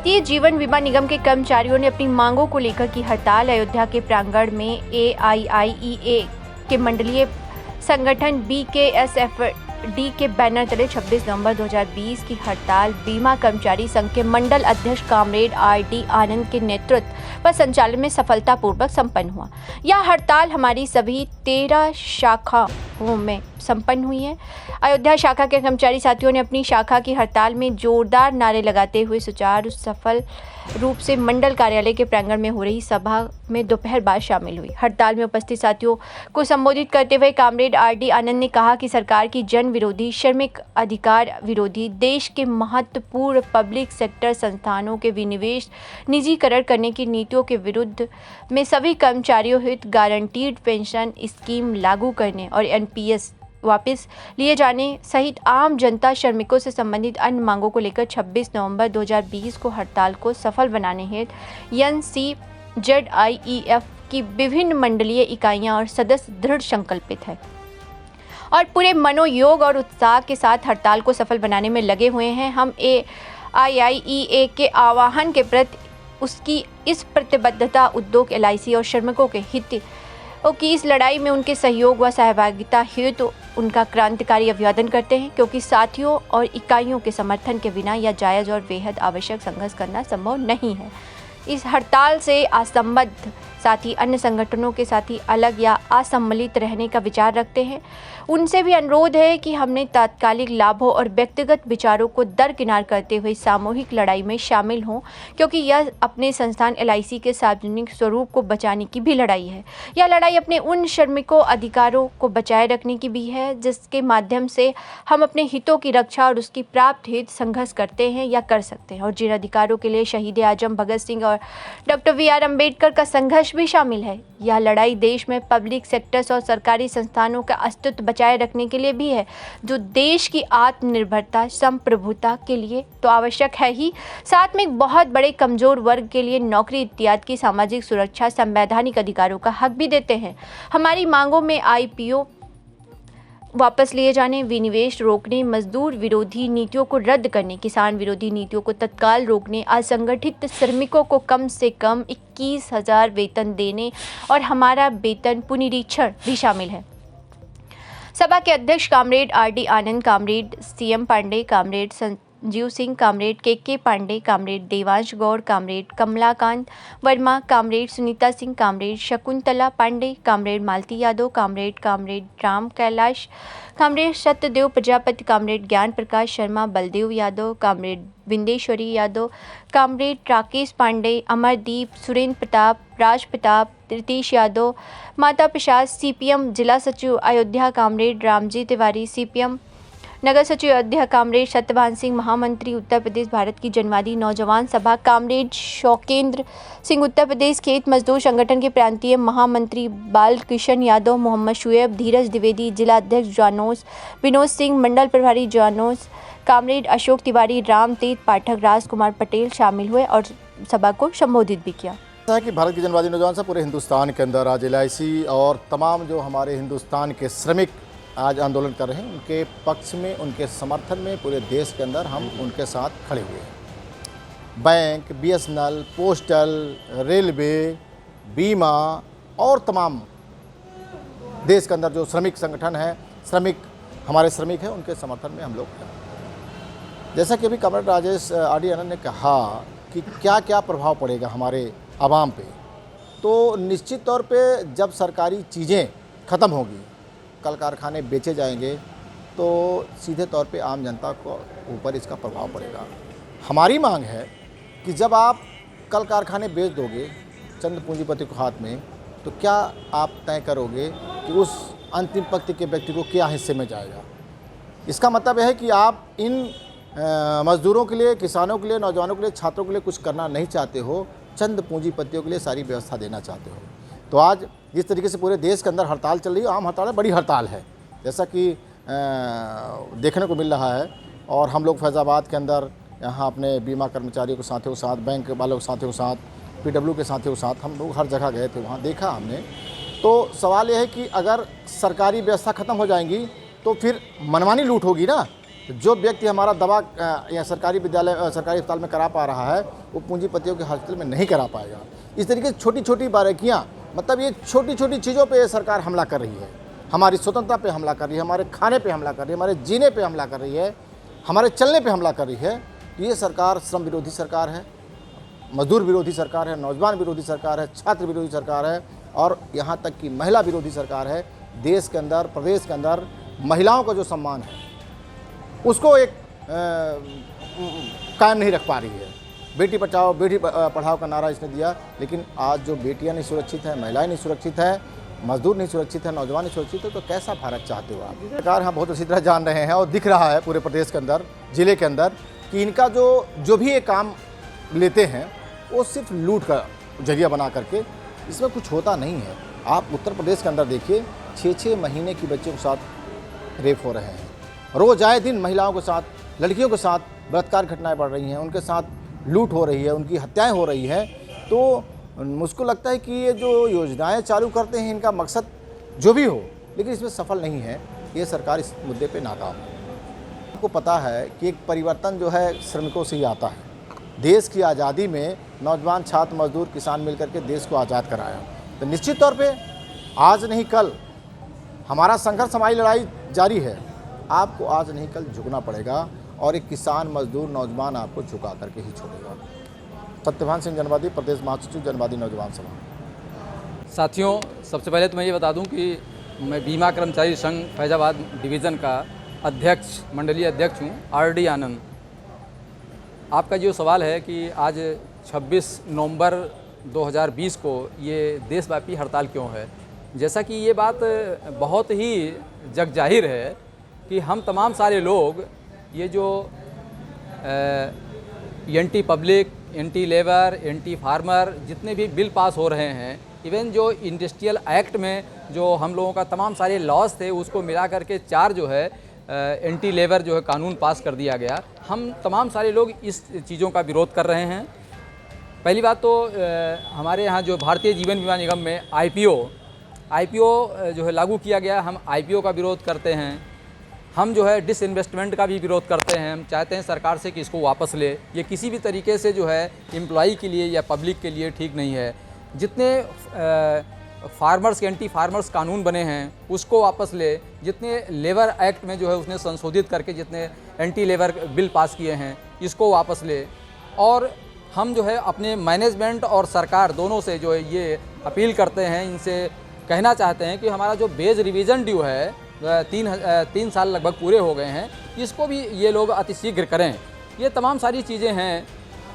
भारतीय जीवन बीमा निगम के कर्मचारियों ने अपनी मांगों को लेकर की हड़ताल। अयोध्या के प्रांगण में AIIEA के मंडलीय संगठन BKSFD के बैनर तले 26 नवंबर 2020 की हड़ताल बीमा कर्मचारी संघ के मंडल अध्यक्ष कॉमरेड RD आनंद के नेतृत्व व संचालन में सफलतापूर्वक संपन्न हुआ। यह हड़ताल हमारी सभी 13 शाखाओं में संपन्न हुई है। अयोध्या शाखा के कर्मचारी साथियों ने अपनी शाखा की हड़ताल में जोरदार नारे लगाते हुए सुचारू सफल रूप से मंडल कार्यालय के प्रांगण में हो रही सभा में दोपहर बाद शामिल हुई। हड़ताल में उपस्थित साथियों को संबोधित करते हुए कॉमरेड RD आनंद ने कहा कि सरकार की जन विरोधी, श्रमिक अधिकार विरोधी, देश के महत्वपूर्ण पब्लिक सेक्टर संस्थानों के विनिवेश निजीकरण करने की नीतियों के विरुद्ध में सभी कर्मचारियों हित गारंटीड पेंशन स्कीम लागू करने और NPS वापस लिए जाने सहित आम जनता श्रमिकों से संबंधित अन्य मांगों को लेकर 26 नवंबर 2020 को हड़ताल को सफल बनाने हेतु NCZIEF की विभिन्न मंडलीय इकाइयां और सदस्य दृढ़ संकल्पित है और पूरे मनोयोग और उत्साह के साथ हड़ताल को सफल बनाने में लगे हुए हैं। हम AIIEA के आह्वान के प्रति उसकी इस प्रतिबद्धता उद्योग, LIC और श्रमिकों के हित की इस लड़ाई में उनके सहयोग व सहभागिता हेतु उनका क्रांतिकारी अभिवादन करते हैं, क्योंकि साथियों और इकाइयों के समर्थन के बिना यह जायज़ और बेहद आवश्यक संघर्ष करना संभव नहीं है। इस हड़ताल से असंबद्ध साथी अन्य संगठनों के साथी अलग या असम्मिलित रहने का विचार रखते हैं। उनसे भी अनुरोध है कि हमने तात्कालिक लाभों और व्यक्तिगत विचारों को दरकिनार करते हुए सामूहिक लड़ाई में शामिल हों, क्योंकि यह अपने संस्थान LIC के सार्वजनिक स्वरूप को बचाने की भी लड़ाई है। यह लड़ाई अपने उन श्रमिकों अधिकारों को बचाए रखने की भी है जिसके माध्यम से हम अपने हितों की रक्षा और उसकी प्राप्त हेतु संघर्ष करते हैं या कर सकते हैं, और जिन अधिकारों के लिए शहीद आजम भगत सिंह और डॉक्टर VR अम्बेडकर का संघर्ष भी शामिल है। यह लड़ाई देश में पब्लिक सेक्टर्स और सरकारी संस्थानों का अस्तित्व बचाए रखने के लिए भी है, जो देश की आत्मनिर्भरता, संप्रभुता के लिए तो आवश्यक है ही, साथ में एक बहुत बड़े कमजोर वर्ग के लिए नौकरी इत्यादि की सामाजिक सुरक्षा, संवैधानिक अधिकारों का हक भी देते हैं। हमारी मांगों में IPO वापस लिए जाने, विनिवेश रोकने, मजदूर विरोधी नीतियों को रद्द करने, किसान विरोधी नीतियों को तत्काल रोकने, असंगठित श्रमिकों को कम से कम 21,000 वेतन देने और हमारा वेतन पुनरीक्षण भी शामिल है। सभा के अध्यक्ष comrade RD Anand, comrade CM Pande, comrade Sanjeev Singh, comrade KK Pande, comrade Devansh Gaur, comrade Kamlakant Verma, comrade Sunita Singh, comrade Shakuntala Pande, comrade Malti Yadav, comrade Ram Kailash, comrade Satyadev Prajapati, comrade Gyan Prakash Sharma, Baldev Yadav, comrade Bindeshwari Yadav, comrade Rakesh Pande, Amardeep, Surendra Pratap, Raj Pratap, Ritesh Yadav, Mata Prasad, CPM जिला सचिव अयोध्या कॉमरेड रामजी तिवारी, CPM नगर सचिव अयोध्या कॉमरेड सत्यभान सिंह, महामंत्री उत्तर प्रदेश भारत की जनवादी नौजवान सभा कॉमरेड शौकेंद्र सिंह, उत्तर प्रदेश खेत मजदूर संगठन के प्रांतीय महामंत्री बालकृष्ण यादव, मोहम्मद शुएब, धीरज द्विवेदी, जिला अध्यक्ष जानोस, विनोद सिंह, मंडल प्रभारी जानोस, कॉमरेड अशोक तिवारी, राम तीर्थ पाठक, राजकुमार पटेल शामिल हुए और सभा को संबोधित भी किया। है कि भारत की जनवादी नौजवान सभा पूरे हिंदुस्तान के अंदर आज LIC और तमाम जो हमारे हिंदुस्तान के श्रमिक आज आंदोलन कर रहे हैं, उनके पक्ष में, उनके समर्थन में पूरे देश के अंदर हम उनके साथ खड़े हुए हैं। बैंक, BSNL, पोस्टल, रेलवे, बीमा और तमाम देश के अंदर जो श्रमिक संगठन है, हमारे श्रमिक हैं, उनके समर्थन में हम लोग हैं। जैसा कि अभी कॉमरेड RD आनंद ने कहा कि क्या क्या प्रभाव पड़ेगा हमारे आवाम पे, तो निश्चित तौर पे जब सरकारी चीज़ें ख़त्म होगी, कल कारखाने बेचे जाएंगे, तो सीधे तौर पे आम जनता को ऊपर इसका प्रभाव पड़ेगा। हमारी मांग है कि जब आप कल कारखाने बेच दोगे चंद पूंजीपति को हाथ में, तो क्या आप तय करोगे कि उस अंतिम पंक्ति के व्यक्ति को क्या हिस्से में जाएगा। इसका मतलब है कि आप इन मज़दूरों के लिए, किसानों के लिए, नौजवानों के लिए, छात्रों के लिए कुछ करना नहीं चाहते हो, चंद पूंजीपतियों के लिए सारी व्यवस्था देना चाहते हो। तो आज जिस तरीके से पूरे देश के अंदर हड़ताल चल रही है, आम हड़ताल है, बड़ी हड़ताल है, जैसा कि देखने को मिल रहा है। और हम लोग फैज़ाबाद के अंदर यहाँ अपने बीमा कर्मचारियों के साथियों के साथ, बैंक वालों के साथियों के साथ, PW के साथियों के साथ हम लोग हर जगह गए थे, वहाँ देखा हमने। तो सवाल यह है कि अगर सरकारी व्यवस्था ख़त्म हो जाएंगी तो फिर मनमानी लूट होगी ना, जो व्यक्ति हमारा दवा या सरकारी विद्यालय सरकारी अस्पताल में करा पा रहा है वो पूंजीपतियों के हॉस्पिटल में नहीं करा पाएगा। इस तरीके से छोटी छोटी बारीकियाँ, मतलब ये छोटी छोटी चीज़ों पे सरकार हमला कर रही है। हमारी स्वतंत्रता पे हमला कर रही है, हमारे खाने पे हमला कर रही है, हमारे जीने पे हमला कर रही है, हमारे चलने पे हमला कर रही है। ये सरकार श्रम विरोधी सरकार है, मजदूर विरोधी सरकार है, नौजवान विरोधी सरकार है, छात्र विरोधी सरकार है और यहाँ तक कि महिला विरोधी सरकार है। देश के अंदर, प्रदेश के अंदर महिलाओं का जो सम्मान है उसको एक कायम नहीं रख पा रही है। बेटी बचाओ बेटी पढ़ाओ का नारा इसने दिया, लेकिन आज जो बेटियां नहीं सुरक्षित हैं, महिलाएं नहीं सुरक्षित है, मजदूर नहीं सुरक्षित है, नौजवान नहीं सुरक्षित है, तो कैसा भारत चाहते हो आप? सरकार हम बहुत अच्छी तरह जान रहे हैं और दिख रहा है पूरे प्रदेश के अंदर, ज़िले के अंदर, कि इनका जो भी ये काम लेते हैं वो सिर्फ लूट का जरिया बना करके, इसमें कुछ होता नहीं है। आप उत्तर प्रदेश के अंदर देखिए, 6-6 महीने की बच्चों के साथ रेप हो रहे हैं, रोज़ आए दिन महिलाओं के साथ, लड़कियों के साथ बलात्कार घटनाएं बढ़ रही हैं, उनके साथ लूट हो रही है, उनकी हत्याएं हो रही हैं। तो मुझको लगता है कि ये जो योजनाएं चालू करते हैं इनका मकसद जो भी हो, लेकिन इसमें सफल नहीं है। ये सरकार इस मुद्दे पे नाकाम है। आपको पता है कि एक परिवर्तन जो है श्रमिकों से ही आता है। देश की आज़ादी में नौजवान, छात्र, मजदूर, किसान मिलकर के देश को आज़ाद कराया। तो निश्चित तौर पे आज नहीं कल हमारा संघर्ष, हमारी लड़ाई जारी है। आपको आज नहीं कल झुकना पड़ेगा और एक किसान, मजदूर, नौजवान आपको झुका करके ही छोड़ेगा। सत्यभान सिंह जनवादी, प्रदेश महासचिव जनवादी नौजवान सभा। साथियों, सबसे पहले तो मैं ये बता दूं कि मैं बीमा कर्मचारी संघ फैजाबाद डिवीज़न का अध्यक्ष, मंडलीय अध्यक्ष हूँ, आरडी आनंद। आपका जो सवाल है कि आज 26 नवंबर 2020 को ये देशव्यापी हड़ताल क्यों है, जैसा कि ये बात बहुत ही जग जाहिर है कि हम तमाम सारे लोग ये जो anti public, anti labour, anti farmer जितने भी बिल पास हो रहे हैं, इवन जो इंडस्ट्रियल एक्ट में जो हम लोगों का तमाम सारे लॉज थे उसको मिला करके 4 जो है एंटी लेबर जो है कानून पास कर दिया गया। हम तमाम सारे लोग इस चीज़ों का विरोध कर रहे हैं। पहली बात तो हमारे यहाँ जो भारतीय जीवन बीमा निगम में आईपीओ जो है लागू किया गया, हम आईपीओ का विरोध करते हैं। हम जो है डिसइन्वेस्टमेंट का भी विरोध करते हैं। हम चाहते हैं सरकार से कि इसको वापस ले। ये किसी भी तरीके से जो है एम्प्लॉई के लिए या पब्लिक के लिए ठीक नहीं है। जितने फार्मर्स के एंटी फार्मर्स कानून बने हैं उसको वापस ले। जितने लेबर एक्ट में जो है उसने संशोधित करके जितने एंटी लेबर बिल पास किए हैं इसको वापस ले। और हम जो है अपने मैनेजमेंट और सरकार दोनों से जो है ये अपील करते हैं, इनसे कहना चाहते हैं कि हमारा जो बेज रिवीजन ड्यू है 3 साल लगभग पूरे हो गए हैं, इसको भी ये लोग अतिशीघ्र करें। ये तमाम सारी चीज़ें हैं।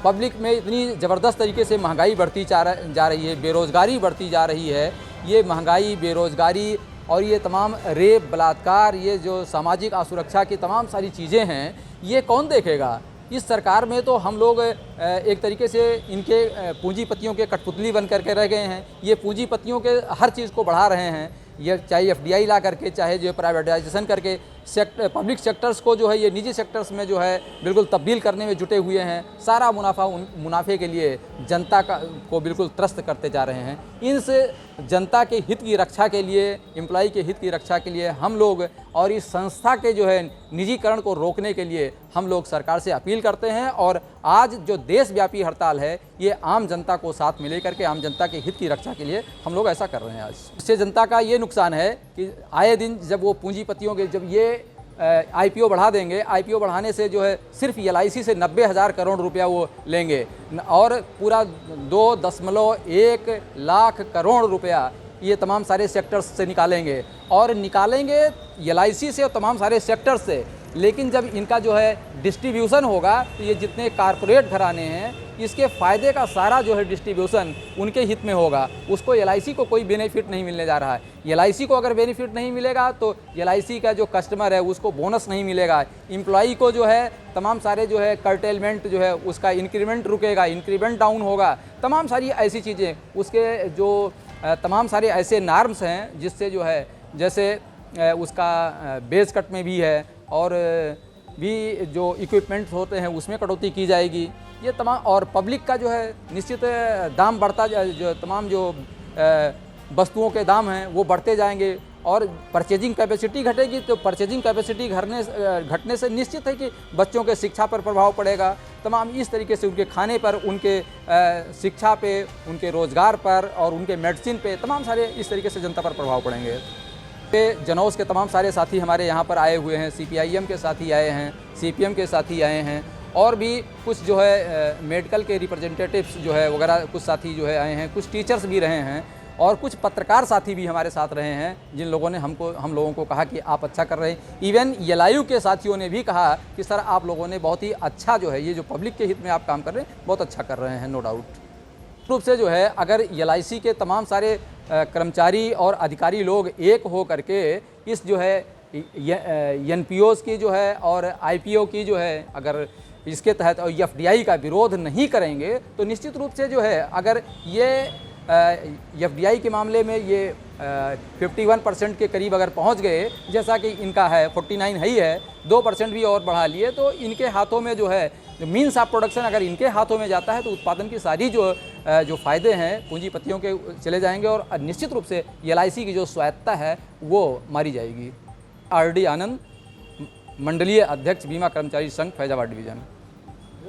पब्लिक में इतनी ज़बरदस्त तरीके से महंगाई बढ़ती जा रही है, बेरोज़गारी बढ़ती जा रही है। ये महंगाई, बेरोज़गारी और ये तमाम रेप, बलात्कार, ये जो सामाजिक असुरक्षा की तमाम सारी चीज़ें हैं, ये कौन देखेगा? इस सरकार में तो हम लोग एक तरीके से इनके पूंजीपतियों के कठपुतली बन करके रह गए हैं। ये पूंजीपतियों के हर चीज़ को बढ़ा रहे हैं। ये चाहे एफडीआई ला करके, चाहे जो प्राइवेटाइजेशन करके पब्लिक सेक्टर्स को जो है ये निजी सेक्टर्स में जो है बिल्कुल तब्दील करने में जुटे हुए हैं। सारा मुनाफे के लिए जनता को बिल्कुल त्रस्त करते जा रहे हैं। इनसे जनता के हित की रक्षा के लिए, एम्प्लॉई के हित की रक्षा के लिए हम लोग और इस संस्था के जो है निजीकरण को रोकने के लिए हम लोग सरकार से अपील करते हैं। और आज जो देशव्यापी हड़ताल है ये आम जनता को साथ में लेकर के आम जनता के हित की रक्षा के लिए हम लोग ऐसा कर रहे हैं। आज इससे जनता का ये नुकसान है कि आए दिन जब वो पूंजीपतियों के जब ये आईपीओ बढ़ा देंगे, आईपीओ बढ़ाने से जो है सिर्फ एलआईसी से 90,000 करोड़ रुपया वो लेंगे और पूरा 2.1 लाख करोड़ रुपया ये तमाम सारे सेक्टर्स से निकालेंगे और निकालेंगे एलआईसी से और तमाम सारे सेक्टर्स से। लेकिन जब इनका जो है डिस्ट्रीब्यूशन होगा तो ये जितने कारपोरेट घराने हैं इसके फ़ायदे का सारा जो है डिस्ट्रीब्यूशन उनके हित में होगा। उसको एलआईसी को कोई बेनिफिट नहीं मिलने जा रहा है। एलआईसी को अगर बेनिफिट नहीं मिलेगा तो एलआईसी का जो कस्टमर है उसको बोनस नहीं मिलेगा। एम्प्लॉई को जो है तमाम सारे जो है कर्टेलमेंट जो है उसका इंक्रीमेंट रुकेगा, इंक्रीमेंट डाउन होगा। तमाम सारी ऐसी चीज़ें, उसके जो तमाम सारे ऐसे नॉर्म्स हैं जिससे जो है जैसे उसका बेस कट में भी है और भी जो इक्विपमेंट्स होते हैं उसमें कटौती की जाएगी। ये तमाम और पब्लिक का जो है निश्चित दाम बढ़ता जो तमाम जो वस्तुओं के दाम हैं वो बढ़ते जाएंगे और परचेजिंग कैपेसिटी घटेगी तो परचेजिंग कैपेसिटी घटने से निश्चित है कि बच्चों के शिक्षा पर प्रभाव पड़ेगा। तमाम इस तरीके से उनके खाने पर, उनके शिक्षा पे, उनके रोज़गार पर और उनके मेडिसिन पे, तमाम सारे इस तरीके से जनता पर प्रभाव पड़ेंगे। जनौस के तमाम सारे साथी हमारे यहाँ पर आए हुए हैं, CPIM के साथी आए हैं, CPM के साथी आए हैं और भी कुछ जो है मेडिकल के रिप्रेजेंटेटिव्स जो है वगैरह कुछ साथी जो है आए हैं, कुछ टीचर्स भी रहे हैं और कुछ पत्रकार साथी भी हमारे साथ रहे हैं, जिन लोगों ने हम लोगों को कहा कि आप अच्छा कर रहे हैं। इवन YLIU के साथियों ने भी कहा कि सर आप लोगों ने बहुत ही अच्छा जो है ये जो पब्लिक के हित में आप काम कर रहे हैं बहुत अच्छा कर रहे हैं, नो डाउट। रूप से जो है अगर LIC के तमाम सारे कर्मचारी और अधिकारी लोग एक हो करके इस जो है NPOs की जो है और IPO की जो है अगर इसके तहत और FDI का विरोध नहीं करेंगे तो निश्चित रूप से जो है अगर ये FDI के मामले में ये 51% के करीब अगर पहुंच गए, जैसा कि इनका है 49 है ही है, 2% भी और बढ़ा लिए तो इनके हाथों में जो है मीन्स ऑफ प्रोडक्शन अगर इनके हाथों में जाता है तो उत्पादन की सारी जो फ़ायदे हैं पूंजीपतियों के चले जाएंगे और निश्चित रूप से LIC की जो स्वायत्तता है वो मारी जाएगी। RD आनंद, मंडलीय अध्यक्ष बीमा कर्मचारी संघ फैजाबाद डिवीज़न।